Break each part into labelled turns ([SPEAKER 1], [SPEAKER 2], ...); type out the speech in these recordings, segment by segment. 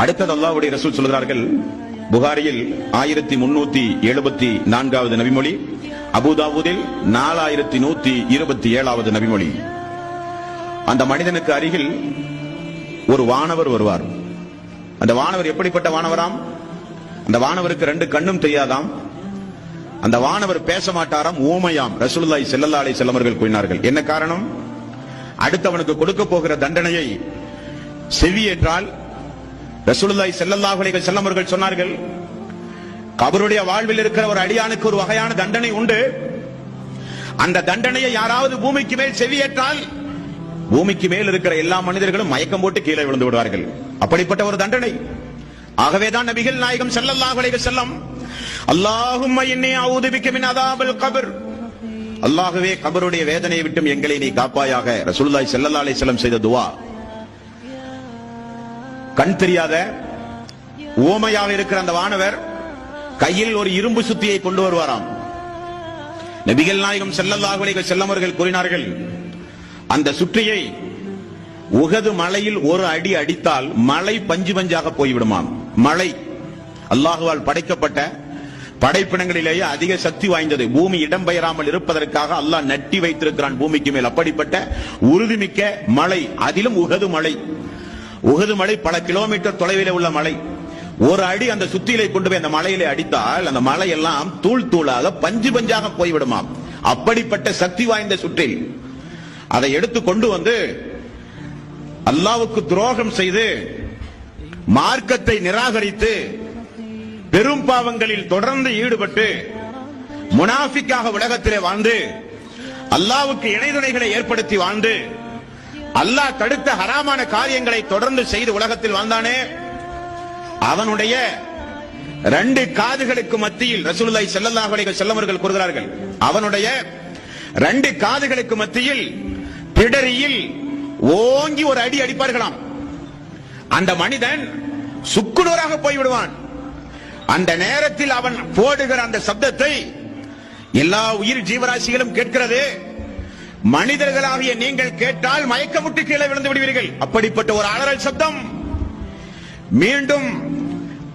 [SPEAKER 1] அடுத்தது அல்லாஹ்வுடைய ரசூல் சொல்கிறார்கள், புகாரியில் 1374வது நபிமொழி, அபூதாவூதில் 4127வது நபிமொழி. அந்த மனிதனுக்கு அருகில் ஒரு வானவர் வருவார். அந்த வானவர் எப்படிப்பட்ட வானவராம்? அந்த வானவருக்கு 2 கண்ணும் தெரியாதாம். அந்த வானவர் பேச மாட்டாராம், ஊமையாம். ரசூலுல்லாஹி ஸல்லல்லாஹு அலைஹி வஸல்லம் அவர்கள் கூறினார்கள். என்ன காரணம்? அடுத்தவனுக்கு கொடுக்க போகிற தண்டனையை செவியேற்றால் ரசூலுல்லாஹி ஸல்லல்லாஹு அலைஹி வஸல்லம் அவர்கள் சொன்னார்கள், கபருடைய வாழ்வில் இருக்கிற ஒரு அடியானுக்கு ஒரு வகையான தண்டனை உண்டு. அந்த தண்டனையை யாராவது பூமிக்கு மேல் செவியேற்றால் பூமிக்கு மேல் இருக்கிற எல்லா மனிதர்களும் மயக்கம் போட்டு கீழே விழுந்து விடுவார்கள். அப்படிப்பட்ட ஒரு தண்டனை. ஆகவேதான் நபிகள் நாயகம் ஸல்லல்லாஹு அலைஹி வஸல்லம், அல்லாஹும்ம இன்னி அஊது பிக மின் அஸாபில் கப்ர், அல்லாஹ்வே கபருடைய வேதனையை விட்டும் எங்களை நீ காப்பாயாக, ரசூலுல்லாஹி ஸல்லல்லாஹு அலைஹி வஸல்லம் செய்த துஆ. கண் தெரியாத ஊமையாக இருக்கிற அந்த வானவர் கையில் ஒரு இரும்பு சுத்தியை கொண்டு வருவாராம். நபிகள் நாயகம் ஸல்லல்லாஹு அலைஹி வஸல்லம் அவர்கள் கூறினார்கள், அந்த சுற்றியை உஹது மலையில் ஒரு அடி அடித்தால் மலை பஞ்சு பஞ்சாக போய்விடுமாம். மலை அல்லாஹுவால் படைக்கப்பட்ட படைப்பினங்களிலேயே அதிக சக்தி வாய்ந்தது. பூமி இடம்பெயராமல் இருப்பதற்காக அல்லாஹ் நட்டி வைத்திருக்கிறான் பூமிக்கு மேல். அப்படிப்பட்ட உறுதிமிக்க மலை, அதிலும் உஹது மலை. உஹது மலை பல கிலோமீட்டர் தொலைவில் உள்ள மலை. ஒரு அடி அந்த சுத்தியிலை கொண்டு போய் அந்த மலையிலே அடித்தால் அந்த மலை எல்லாம் தூள் தூளாக பஞ்சு பஞ்சாக போய்விடுமாம். அப்படிப்பட்ட சக்தி வாய்ந்த சுற்றில் அதை எடுத்து கொண்டு வந்து அல்லாஹ்வுக்கு துரோகம் செய்து மார்க்கத்தை நிராகரித்து பெரும் பாவங்களில் தொடர்ந்து ஈடுபட்டு முனாஃபிக்காக உலகத்திலே வாழ்ந்து அல்லாஹ்வுக்கு இணைதுணைகளை ஏற்படுத்தி வாழ்ந்து அல்லாஹ் தடுத்த ஹராமான காரியங்களை தொடர்ந்து செய்து உலகத்தில் வாழ்ந்தானே, அவனுடைய 2 காதுகளுக்கு மத்தியில் ரசூலுல்லாஹி ஸல்லல்லாஹு அலைஹி வஸல்லம் அவர்கள் கூறுகிறார்கள், அவனுடைய 2 காதுகளுக்கு மத்தியில் பிடரியில் ஓங்கி ஒரு அடி அடிப்பார்களாம். அந்த மனிதன் சுக்குநூறாக போய்விடுவான். அந்த நேரத்தில் அவன் போடுகிற அந்த சப்தத்தை எல்லா உயிர் ஜீவராசிகளும் கேட்கிறது. மனிதர்களாகிய நீங்கள் கேட்டால் மயக்கமுட்டு கீழே விழுந்து விடுவீர்கள். அப்படிப்பட்ட ஒரு அலறல் சப்தம். மீண்டும்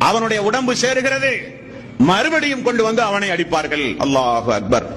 [SPEAKER 1] அவனுடைய உடம்பு சேருகிறது. மறுபடியும் கொண்டு வந்து அவனை அடிப்பார்கள். அல்லாஹு அக்பர்.